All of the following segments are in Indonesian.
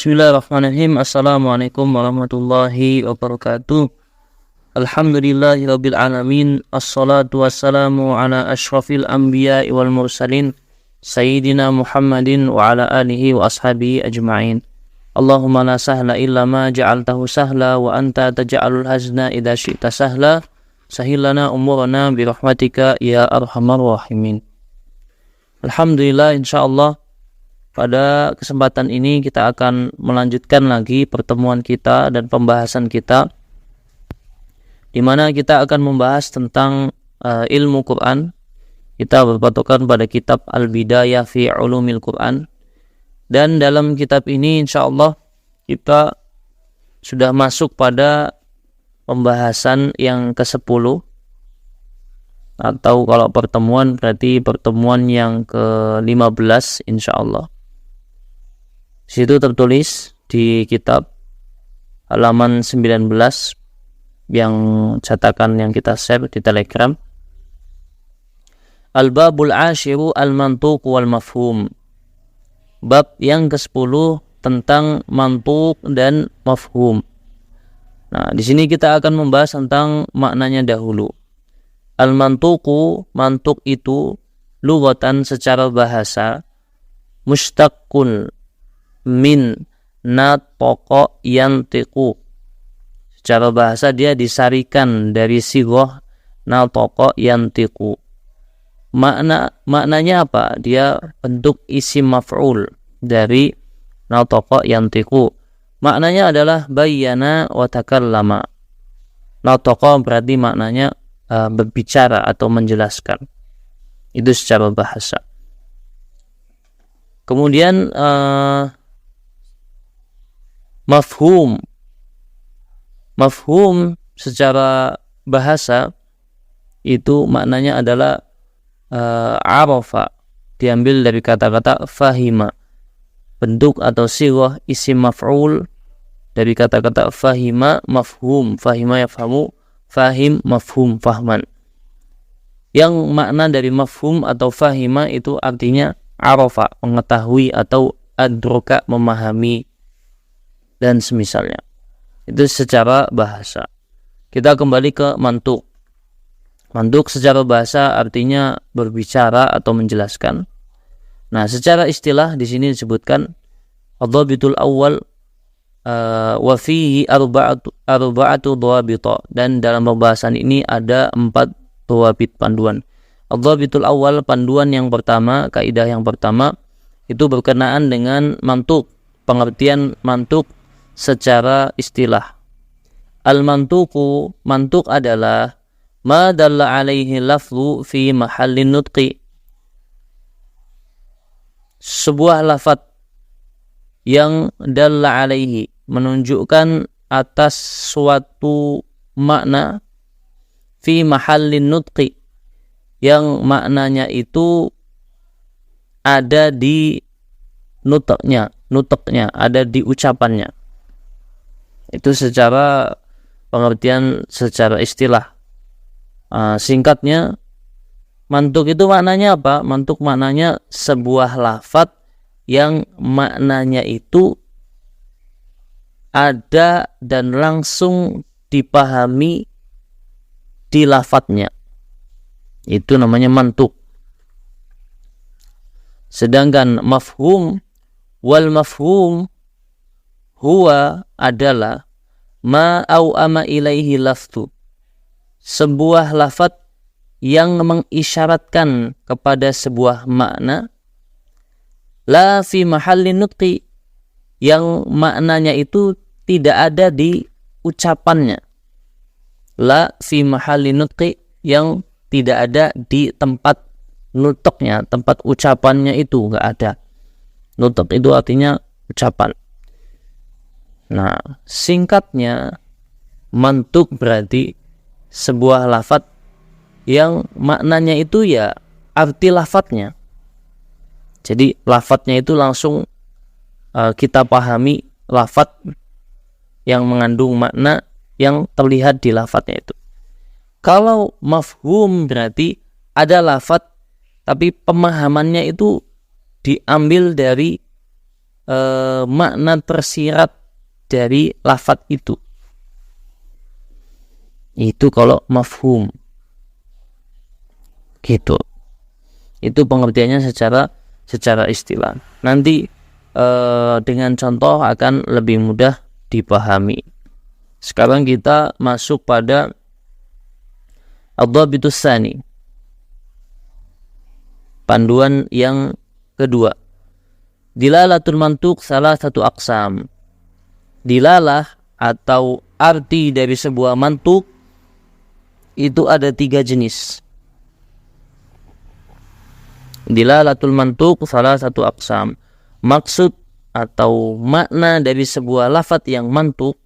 Bismillahirrahmanirrahim. Assalamualaikum warahmatullahi wabarakatuh. Alhamdulillahirabbil alamin. Assalatu wassalamu ala asyrafil anbiya'i wal mursalin sayyidina Muhammadin wa ala alihi wa ashabihi ajma'in. Allahumma la sahla illa ma ja'altahu sahla wa anta taj'alul hazna idza syi'ta sahla. Sahilana umurana bi rahmatika ya arhamar rahimin. Alhamdulillah, insyaallah pada kesempatan ini kita akan melanjutkan lagi pertemuan kita dan pembahasan kita, di mana kita akan membahas tentang ilmu Quran. Kita berpatokan pada kitab Al-Bidayah fi Ulumil Quran, dan dalam kitab ini insyaallah kita sudah masuk pada pembahasan yang ke-10, atau kalau pertemuan berarti pertemuan yang ke-15 insyaallah. Situ tertulis di kitab halaman 19 yang cetakan yang kita share di Telegram. Al-babul ashiru al-mantuq wal mafhum. Bab yang ke-10 tentang mantuq dan mafhum. Nah, di sini kita akan membahas tentang maknanya dahulu. Al-mantuqu, mantuq itu lughatan secara bahasa, mustaqqun min nataqa yantiqu. Secara bahasa dia disarikan dari sighah nataqa yantiqu. Maknanya apa? Dia bentuk isim maf'ul dari nataqa yantiqu. Maknanya adalah bayyana wa takallama. Nataqa berarti maknanya berbicara atau menjelaskan. Itu secara bahasa. Kemudian mafhum secara bahasa itu maknanya adalah arafa, diambil dari kata-kata fahima, bentuk atau sighah isim maf'ul dari kata-kata fahima, mafhum, fahima yafhamu, fahim, mafhum, fahman. Yang makna dari mafhum atau fahima itu artinya arafa, mengetahui, atau adroka, memahami, dan semisalnya. Itu secara bahasa. Kita kembali ke mantuq. Mantuq secara bahasa artinya berbicara atau menjelaskan. Nah, secara istilah di sini disebutkan ad-dhabitul awal wa fihi arba'atu dhawabita, dan dalam pembahasan ini ada 4 dhawabit, panduan. Ad-dhabitul awal, panduan yang pertama, kaidah yang pertama itu berkenaan dengan mantuq, pengertian mantuq secara istilah. Al-mantuqu, mantuq adalah ma dalla alaihi lafzu fi mahallin nutqi, sebuah lafaz yang dalla alaihi, menunjukkan atas suatu makna, fi mahallin nutqi, yang maknanya itu ada di nuteknya, ada di ucapannya. Itu secara pengertian secara istilah. Singkatnya, mantuq itu maknanya apa? Mantuq maknanya sebuah lafaz yang maknanya itu ada dan langsung dipahami di lafadznya. Itu namanya mantuq. Sedangkan mafhum, wal mafhum huwa adalah ma au ama ilaihi lafzu, sebuah lafaz yang mengisyaratkan kepada sebuah makna, la fi mahallin nutqi, yang maknanya itu tidak ada di ucapannya. La fi mahallin nutqi, yang tidak ada di tempat nutuknya, tempat ucapannya itu enggak ada. Nutuk itu artinya ucapan. Nah, singkatnya, mantuq berarti sebuah lafaz yang maknanya itu ya arti lafadznya. Jadi lafadznya itu langsung kita pahami lafaz yang mengandung makna yang terlihat di lafadznya itu. Kalau mafhum berarti ada lafaz tapi pemahamannya itu diambil dari makna tersirat dari lafadz itu. Itu kalau mafhum. Gitu. Itu pengertiannya secara istilah. Nanti dengan contoh akan lebih mudah dipahami. Sekarang kita masuk pada ad-dhabitus tsani. Panduan yang kedua. Dilalatul mantuq salah satu aqsam. Dilalah atau arti dari sebuah mantuq itu ada 3 jenis. Dilalatul mantuq salah satu aqsam. Maksud atau makna dari sebuah lafadz yang mantuq,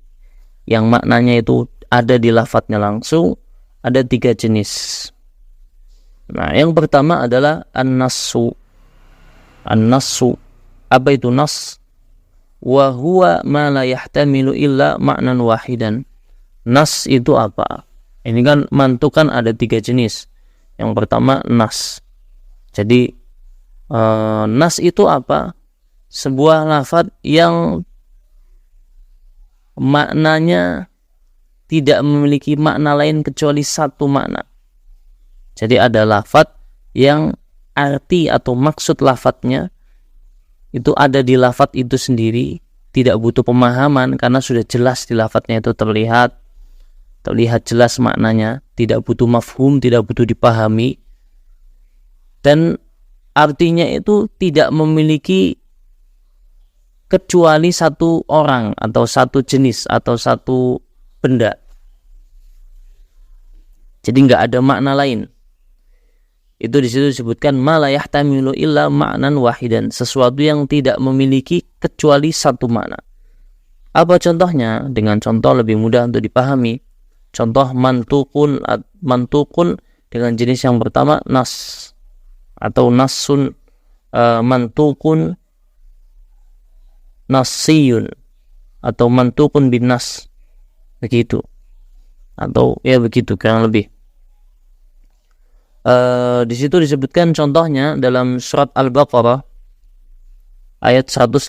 yang maknanya itu ada di lafadznya langsung, ada 3 jenis. Nah, yang pertama adalah an-nassu. An-nassu. Apa itu nas? Wa huwa ma la yahtamilu illa ma'nan wahidan. Nas itu apa? Ini kan mantuq kan ada 3 jenis. Yang pertama nas. Jadi nas itu apa? Sebuah lafadz yang maknanya tidak memiliki makna lain kecuali satu makna. Jadi ada lafadz yang arti atau maksud lafadznya itu ada di lafadz itu sendiri, tidak butuh pemahaman karena sudah jelas di lafadznya itu terlihat jelas maknanya, tidak butuh mafhum, tidak butuh dipahami, dan artinya itu tidak memiliki kecuali satu orang atau satu jenis atau satu benda. Jadi nggak ada makna lain. Itu di situ disebutkan ma la yahtamilu illa ma'nan wahidan, sesuatu yang tidak memiliki kecuali satu makna. Apa contohnya? Dengan contoh lebih mudah untuk dipahami. Contoh mantuqun dengan jenis yang pertama nas atau nassun, mantuqun nasiyun atau mantuqun bin nas, begitu, atau ya begitu kurang lebih. Di situ disebutkan contohnya dalam surat Al-Baqarah ayat 185.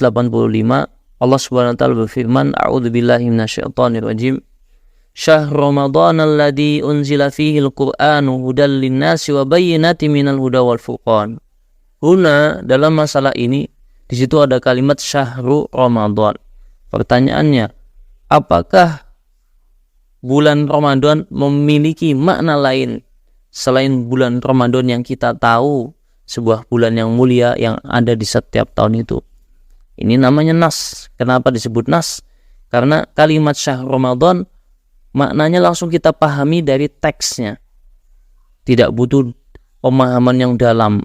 Allah Subhanahu wa taala berfirman, a'udzubillahi minasyaitonir rajim. Syahr Ramadan alladzi unzila fihi al-Qur'anu hudal lin-nasi wa bayyinatin minal huda wal furqan. Huna, dalam masalah ini di situ ada kalimat syahru Ramadan. Pertanyaannya, apakah bulan Ramadan memiliki makna lain selain bulan Ramadan yang kita tahu, sebuah bulan yang mulia yang ada di setiap tahun itu? Ini namanya nas. Kenapa disebut nas? Karena kalimat syahr Ramadan maknanya langsung kita pahami dari teksnya. Tidak butuh pemahaman yang dalam,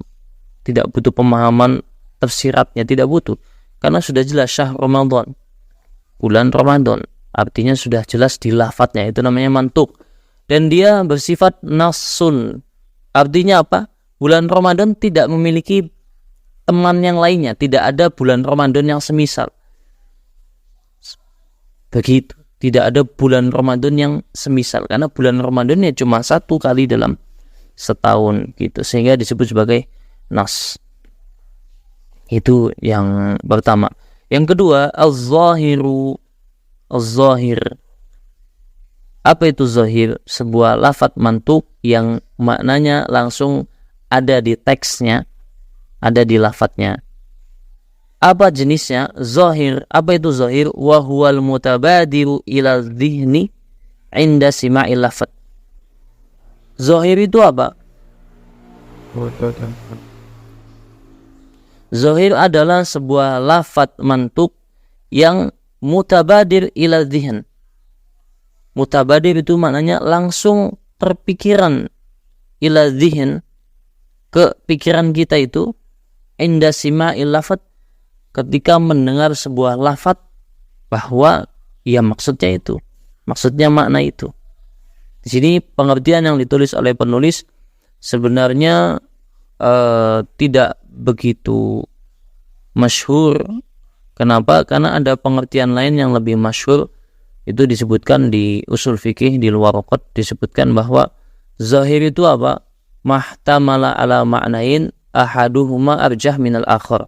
tidak butuh pemahaman tafsiratnya, tidak butuh. Karena sudah jelas syahr Ramadan, bulan Ramadan, artinya sudah jelas di lafadznya, itu namanya mantuq. Dan dia bersifat nasun. Artinya apa? Bulan Ramadan tidak memiliki teman yang lainnya, tidak ada bulan Ramadan yang semisal. Begitu, tidak ada bulan Ramadan yang semisal, karena bulan Ramadan ya cuma satu kali dalam setahun gitu, sehingga disebut sebagai nas. Itu yang pertama. Yang kedua, az-zahiru. Az-zahir. Apa itu zahir? Sebuah lafadz mantuq yang maknanya langsung ada di teksnya, ada di lafadznya. Apa jenisnya? Zahir. Apa itu zahir? Wa huwal mutabadiru ila dhihni inda sima'il lafadz. Zahir itu apa? Zahir adalah sebuah lafadz mantuq yang mutabadir ila dhihn. Mutabadir itu maknanya langsung terpikiran, ila dhihn, ke pikiran kita itu, inda sima'il lafadz, ketika mendengar sebuah lafadz, bahwa ya maksudnya itu, maksudnya makna itu. Di sini pengertian yang ditulis oleh penulis sebenarnya tidak begitu masyhur. Kenapa? Karena ada pengertian lain yang lebih masyhur. Itu disebutkan di usul fikih, di luar rokot disebutkan bahwa zahir itu apa? Mahtamala ala ma'nain ahaduhuma arjah minal akhar.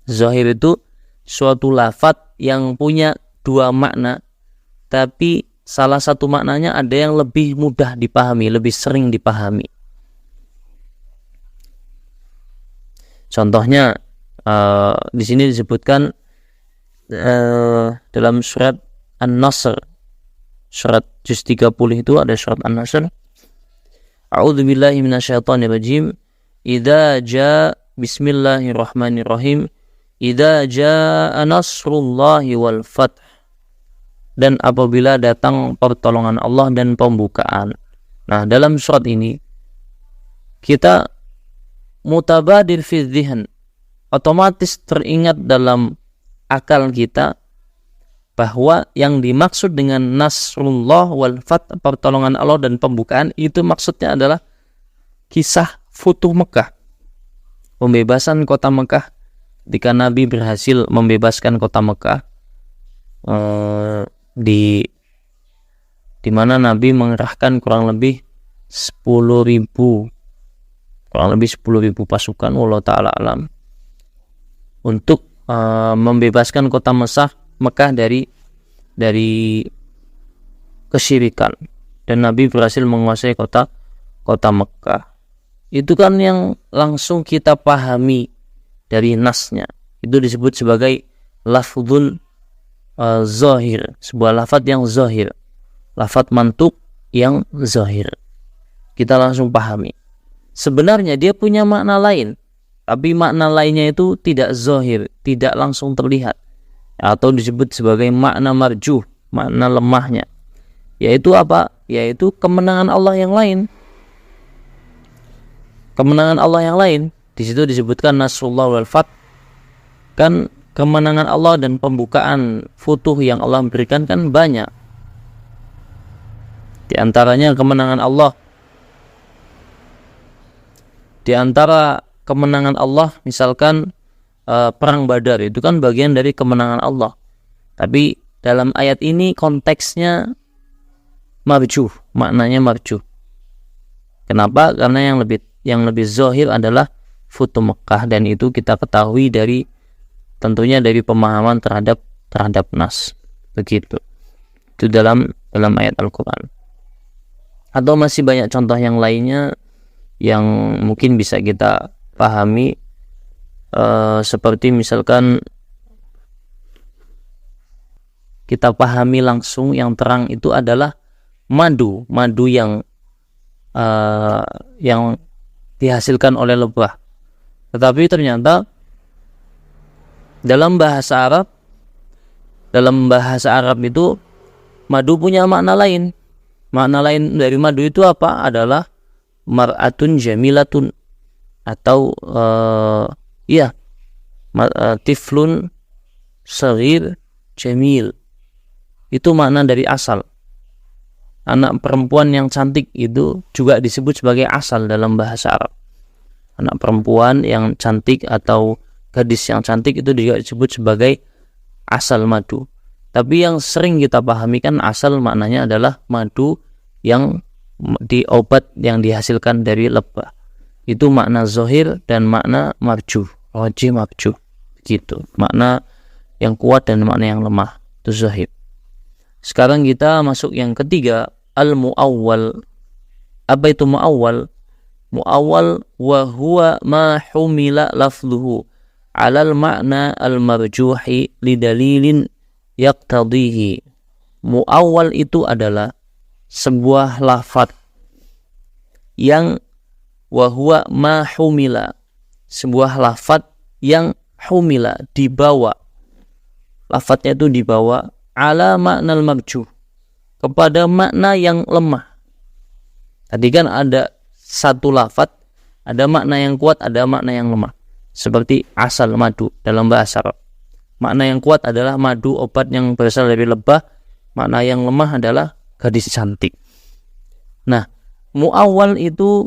Zahir itu suatu lafadz yang punya dua makna, tapi salah satu maknanya ada yang lebih mudah dipahami, lebih sering dipahami. Contohnya di sini disebutkan dalam surat An-Nasr, surat juz 30 itu ada surat An-Nasr. A'udzubillahi minasyaitonirrajim. Bismillahirrahmanirrahim. Idza jaa nasrullahi wal fath. Dan apabila datang pertolongan Allah dan pembukaan. Nah, dalam surat ini kita mutabadir fi dzihn, otomatis teringat dalam akal kita bahwa yang dimaksud dengan nasrullah wal fath, pertolongan Allah dan pembukaan, itu maksudnya adalah kisah Futuh Mekah, pembebasan kota Mekah, ketika Nabi berhasil membebaskan kota Mekah, di mana Nabi mengerahkan kurang lebih 10.000 pasukan, wallahu ta'ala alam, untuk membebaskan kota Mekah dari kesyirikan, dan Nabi berhasil menguasai kota Mekah. Itu kan yang langsung kita pahami dari nasnya, itu disebut sebagai lafdzul zahir, sebuah lafadz yang zahir, lafadz mantuk yang zahir, kita langsung pahami. Sebenarnya dia punya makna lain, tapi makna lainnya itu tidak zahir, tidak langsung terlihat, atau disebut sebagai makna marjuh, makna lemahnya. Yaitu apa? Yaitu kemenangan Allah yang lain. Kemenangan Allah yang lain, di situ disebutkan nasrullah wal fath. Kan kemenangan Allah dan pembukaan futuh yang Allah berikan kan banyak. Di antaranya kemenangan Allah. Di antara kemenangan Allah, misalkan perang Badar, itu kan bagian dari kemenangan Allah. Tapi dalam ayat ini konteksnya marjuh, maknanya marjuh. Kenapa? Karena yang lebih zahir adalah Futuh Mekah, dan itu kita ketahui tentunya dari pemahaman terhadap nas. Begitu. Itu dalam ayat Al-Qur'an. Atau masih banyak contoh yang lainnya yang mungkin bisa kita pahami, seperti misalkan kita pahami langsung yang terang itu adalah madu yang dihasilkan oleh lebah. Tetapi ternyata dalam bahasa Arab itu madu punya makna lain. Makna lain dari madu itu apa? Adalah mar'atun jamilatun, atau tiflun saghir jamil. Itu makna dari asal. Anak perempuan yang cantik itu juga disebut sebagai asal dalam bahasa Arab. Anak perempuan yang cantik atau gadis yang cantik itu juga disebut sebagai asal madu. Tapi yang sering kita pahami kan asal maknanya adalah madu yang obat yang dihasilkan dari lebah. Itu makna zahir dan makna marjuh, rajih marjuh, gitu. Makna yang kuat dan makna yang lemah, itu zahir. Sekarang kita masuk yang ketiga, al-mu'awwal. Apa itu mu'awwal? Mu'awwal wa huwa ma humila lafzuhu 'alal makna al-marjuhi lidalilin yaqtadihi. Mu'awwal itu adalah sebuah lafadz yang wahwa ma humila, sebuah lafadz yang humila, dibawa, lafadznya itu dibawa ala maknal marjuh, kepada makna yang lemah. Tadi kan ada satu lafadz, ada makna yang kuat, ada makna yang lemah. Seperti asal madu dalam bahasa Arab, makna yang kuat adalah madu, obat yang berasal dari lebah. Makna yang lemah adalah gadis cantik. Nah, mu'awwal itu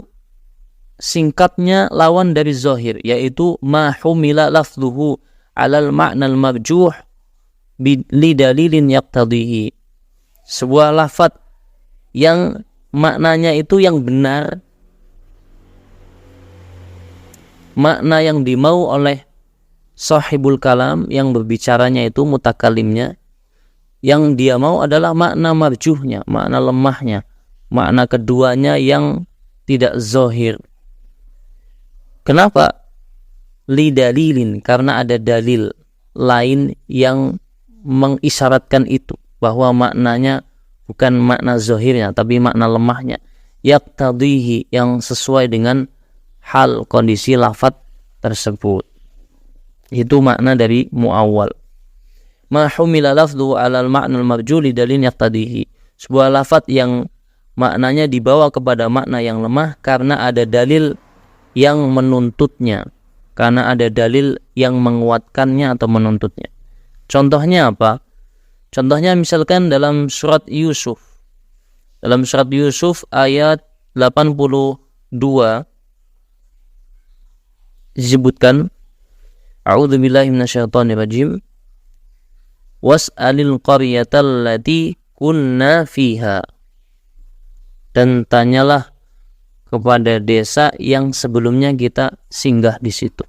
singkatnya lawan dari zahir, yaitu ma humila lafzuhu 'alal ma'nal marjuh li dalilin yaqtadihi. Sebuah lafadz yang maknanya itu yang benar, makna yang dimau oleh sahibul kalam yang berbicaranya itu mutakalimnya, yang dia mau adalah makna marjuhnya, makna lemahnya, makna keduanya yang tidak zahir. Kenapa? Lidalilin, karena ada dalil lain yang mengisyaratkan itu, bahwa maknanya bukan makna zahirnya tapi makna lemahnya, yaqtadihi, yang sesuai dengan hal kondisi lafaz tersebut. Itu makna dari muawwal. Ma humila lafdhu 'alal ma'nal marjuh lidalilin yaqtadihi, sebuah lafaz yang maknanya dibawa kepada makna yang lemah karena ada dalil yang menuntutnya, karena ada dalil yang menguatkannya atau menuntutnya. Contohnya apa? Contohnya misalkan dalam surat Yusuf. Dalam surat Yusuf ayat 82 disebutkan, A'udzubillahi minasyaitonirrajim. Was'alil qaryatal lati kunna fiha. Dan tanyalah kepada desa yang sebelumnya kita singgah di situ.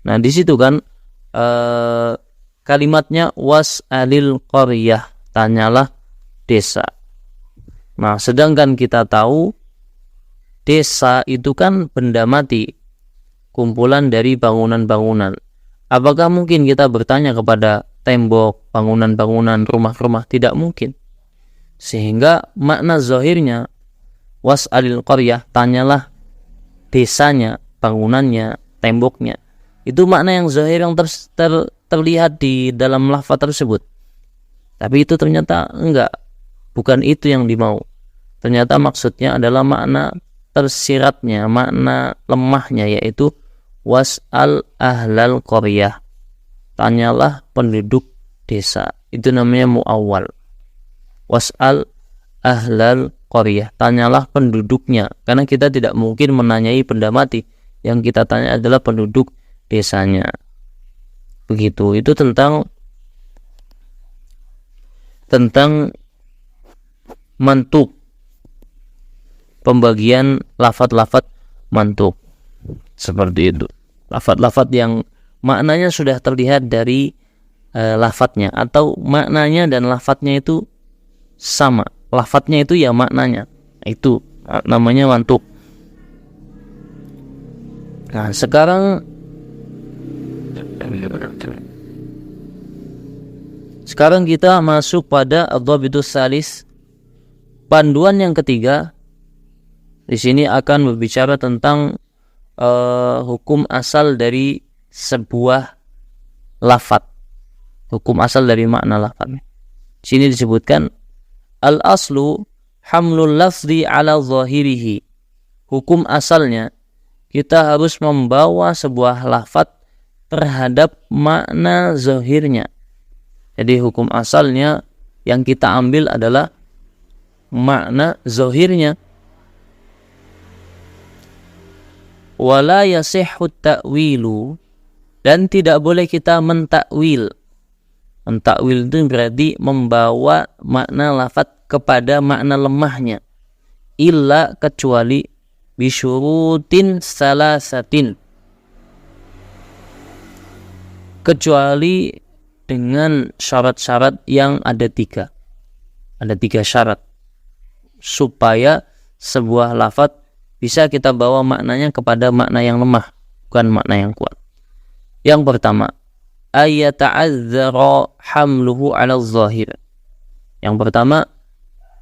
Nah, di situ kan kalimatnya was'alil qaryah, tanyalah desa. Nah, sedangkan kita tahu desa itu kan benda mati, kumpulan dari bangunan-bangunan. Apakah mungkin kita bertanya kepada tembok, bangunan-bangunan, rumah-rumah? Tidak mungkin. Sehingga makna zahirnya was'alil qaryah, tanyalah desanya, bangunannya, temboknya. Itu makna yang zahir yang terlihat di dalam lafaz tersebut. Tapi itu ternyata enggak, bukan itu yang dimau. Ternyata maksudnya adalah makna tersiratnya, makna lemahnya, yaitu was'al ahlal qaryah, tanyalah penduduk desa. Itu namanya muawwal. Was'al ahlal qaryah, tanyalah penduduknya, karena kita tidak mungkin menanyai benda mati. Yang kita tanya adalah penduduk desanya. Begitu. Itu tentang mantuk, pembagian lafaz-lafaz mantuk. Seperti itu. Lafaz-lafaz yang maknanya sudah terlihat dari lafaznya, atau maknanya dan lafaznya itu sama. Lafaznya itu ya maknanya. Itu namanya mantuk. Nah, sekarang kita masuk pada ad-dhabitus salis. Panduan yang ketiga di sini akan berbicara tentang hukum asal dari sebuah lafaz. Hukum asal dari makna lafaz. Di sini disebutkan al-aslu hamlul lafzi ala zahirihi. Hukum asalnya kita harus membawa sebuah lafaz terhadap makna zahirnya. Jadi hukum asalnya yang kita ambil adalah makna zahirnya. Wala yasihhu ta'wilu, dan tidak boleh kita mentakwil. Mentakwil itu berarti membawa makna lafaz kepada makna lemahnya. Illa, kecuali bisyurutin salasatin, kecuali dengan syarat-syarat yang ada tiga. Ada tiga syarat supaya sebuah lafaz bisa kita bawa maknanya kepada makna yang lemah, bukan makna yang kuat. Yang pertama, ayata'adzara hamluhu 'ala zahir. Yang pertama,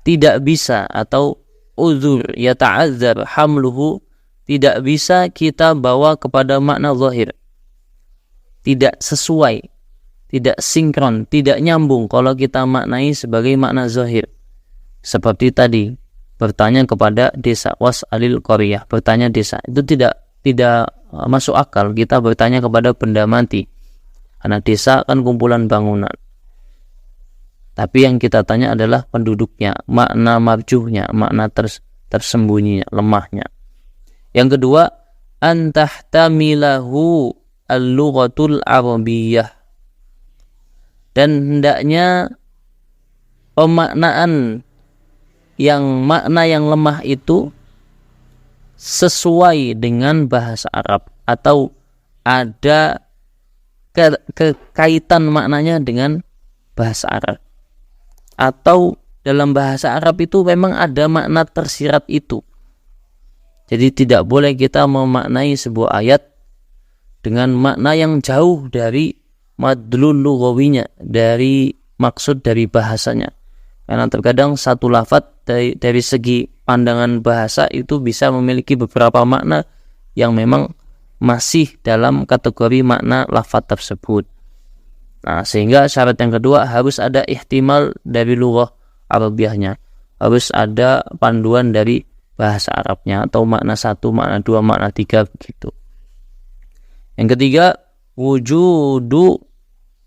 tidak bisa, atau uzur yata'adzar hamluhu, tidak bisa kita bawa kepada makna zahir. Tidak sesuai, tidak sinkron, tidak nyambung kalau kita maknai sebagai makna zahir. Seperti tadi bertanya kepada desa, was'alil qaryah, bertanya desa, itu tidak masuk akal kita bertanya kepada benda mati, karena desa kan kumpulan bangunan. Tapi yang kita tanya adalah penduduknya, makna marjuhnya, makna tersembunyinya, lemahnya. Yang kedua, antahtamilahu al-lughatul arabiyyah, dan hendaknya pemaknaan makna yang lemah itu sesuai dengan bahasa Arab, atau ada kaitan maknanya dengan bahasa Arab. Atau dalam bahasa Arab itu memang ada makna tersirat itu. Jadi tidak boleh kita memaknai sebuah ayat dengan makna yang jauh dari madlul lughawinya, dari maksud dari bahasanya. Karena terkadang satu lafaz dari segi pandangan bahasa itu bisa memiliki beberapa makna yang memang masih dalam kategori makna lafaz tersebut. Nah, sehingga syarat yang kedua harus ada ihtimal dari lughah Arabiyahnya. Harus ada panduan dari bahasa Arabnya, atau makna 1, makna 2, makna 3 begitu. Yang ketiga, wujudu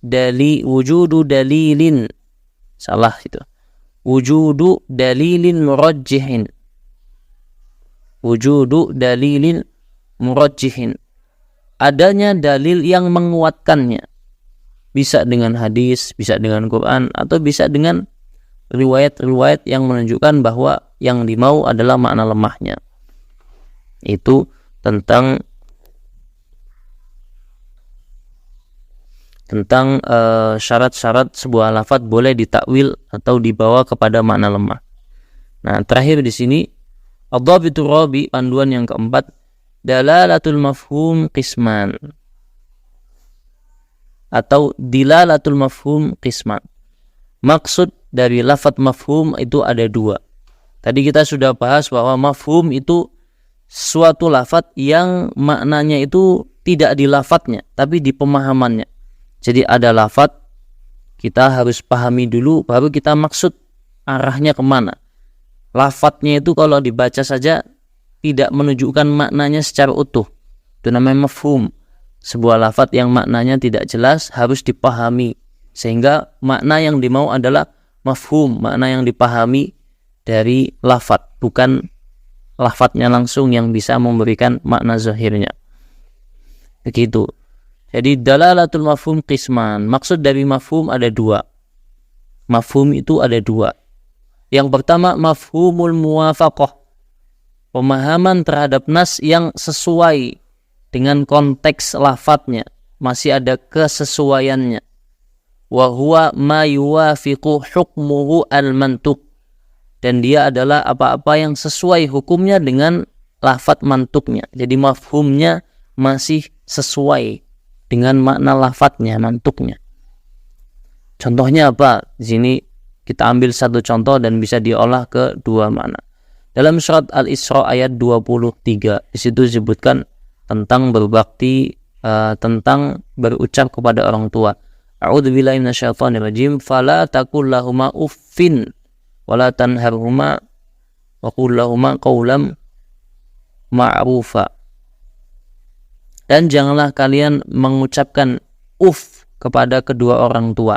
dalilin. Salah itu. Wujudu dalilin murajjihin. Wujudu dalilin murajjihin. Adanya dalil yang menguatkannya. Bisa dengan hadis, bisa dengan Quran, atau bisa dengan riwayat-riwayat yang menunjukkan bahwa yang dimau adalah makna lemahnya. Itu tentang syarat-syarat sebuah lafaz boleh ditakwil atau dibawa kepada makna lemah. Nah, terakhir di sini ad-dhabitur rabi, panduan yang keempat, dalalatul mafhum qisman atau dilalatul mafhum qisman. Maksud dari lafaz mafhum itu ada dua. Tadi kita sudah bahas bahwa mafhum itu suatu lafaz yang maknanya itu tidak di lafadznya, tapi di pemahamannya. Jadi ada lafaz, kita harus pahami dulu, baru kita maksud arahnya kemana. Lafadznya itu kalau dibaca saja tidak menunjukkan maknanya secara utuh. Itu namanya mafhum. Sebuah lafaz yang maknanya tidak jelas harus dipahami, sehingga makna yang dimau adalah mafhum, makna yang dipahami dari lafaz, bukan lafadznya langsung yang bisa memberikan makna zahirnya. Begitu. Jadi dalalatul mafhum qisman. Maksud dari mafhum ada dua. Mafhum itu ada dua. Yang pertama mafhumul muwafaqah. Pemahaman terhadap nas yang sesuai dengan konteks lafadznya, masih ada kesesuaiannya. Wa huwa ma yuwafiqu hukmuhu al-mantuq. Dan dia adalah apa-apa yang sesuai hukumnya dengan lafadz mantuknya. Jadi mafhumnya masih sesuai dengan makna lafadznya, mantuknya. Contohnya apa? Di sini kita ambil satu contoh dan bisa diolah ke dua makna. Dalam surat Al-Isra ayat 23, di situ disebutkan tentang berbakti, tentang berucap kepada orang tua. A'udzubillahi minasyaitonirrajim. Fala taqul lahuma uffin wala tanharhuma wa qul lahuma qawlan ma'rufa. Dan janganlah kalian mengucapkan kepada kedua orang tua.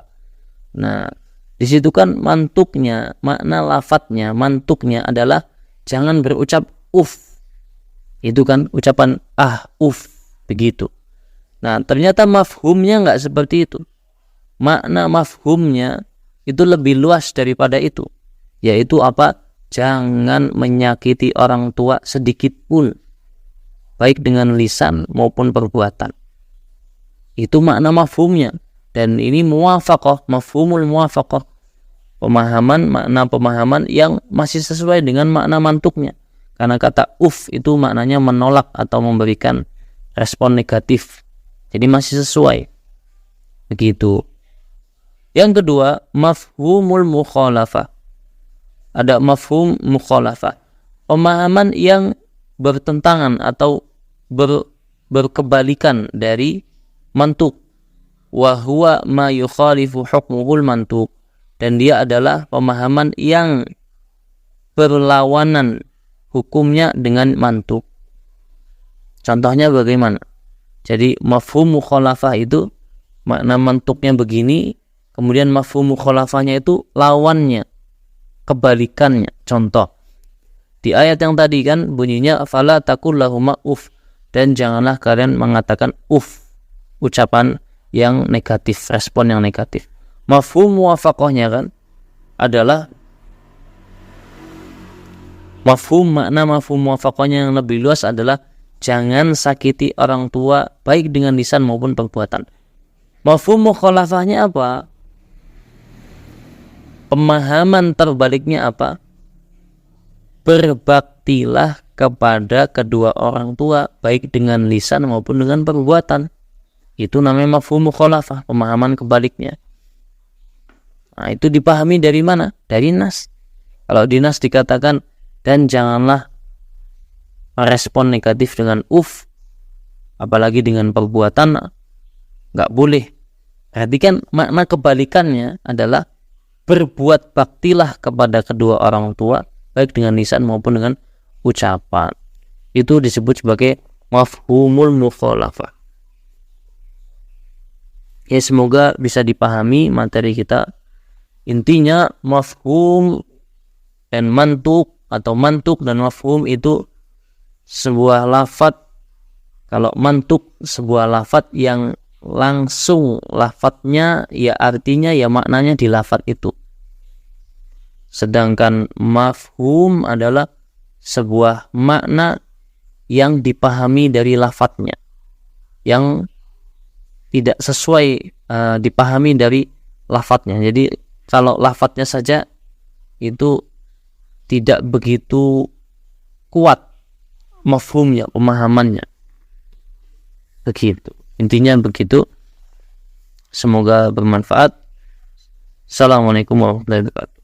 Nah, di situ kan mantuknya, makna lafadznya, mantuknya adalah jangan berucap Itu kan ucapan begitu. Nah, ternyata mafhumnya enggak seperti itu. Makna mafhumnya itu lebih luas daripada itu. Yaitu apa? Jangan menyakiti orang tua sedikit pun, baik dengan lisan maupun perbuatan. Itu makna mafhumnya. Dan ini muwafaqah, mafhumul muwafaqah. Makna pemahaman yang masih sesuai dengan makna mantuknya. Karena kata itu maknanya menolak atau memberikan respon negatif. Jadi masih sesuai. Begitu. Yang kedua, mafhumul mukhalafah. Ada mafhum mukhalafah. Pemahaman yang bertentangan atau berkebalikan dari mantuk. Wa huwa ma yukhalifu hukmuhul mantuk. Dan dia adalah pemahaman yang berlawanan hukumnya dengan mantuk. Contohnya bagaimana? Jadi mafhum mukhalafah itu makna mantuknya begini, kemudian mafhum mukhalafahnya itu lawannya, kebalikannya. Contoh, di ayat yang tadi kan bunyinya fala taqul lahuma dan janganlah kalian mengatakan ucapan yang negatif, respon yang negatif. Mafhum muwafaqahnya kan adalah makna mafhum muwafaqahnya yang lebih luas adalah jangan sakiti orang tua baik dengan lisan maupun perbuatan. Mafhum mukhalafahnya apa? Pemahaman terbaliknya apa? Berbaktilah kepada kedua orang tua, baik dengan lisan maupun dengan perbuatan. Itu namanya mafhum mukhalafah, pemahaman kebaliknya. Nah, itu dipahami dari mana? Dari nas. Kalau di nas dikatakan, dan janganlah merespon negatif dengan apalagi dengan perbuatan, nggak boleh. Berarti kan makna kebalikannya adalah berbuat baktilah kepada kedua orang tua, baik dengan lisan maupun dengan ucapan. Itu disebut sebagai mafhumul mukhalafah. Ya, semoga bisa dipahami materi kita. Intinya mafhum dan mantuk, atau mantuk dan mafhum itu sebuah lafadz. Kalau mantuk sebuah lafadz yang langsung lafadznya ya artinya ya maknanya di lafadz itu. Sedangkan mafhum adalah sebuah makna yang dipahami dari lafadznya, yang tidak sesuai dipahami dari lafadznya. Jadi kalau lafadznya saja itu tidak begitu kuat mafhumnya, pemahamannya. Begitu. Intinya begitu. Semoga bermanfaat. Assalamualaikum warahmatullahi wabarakatuh.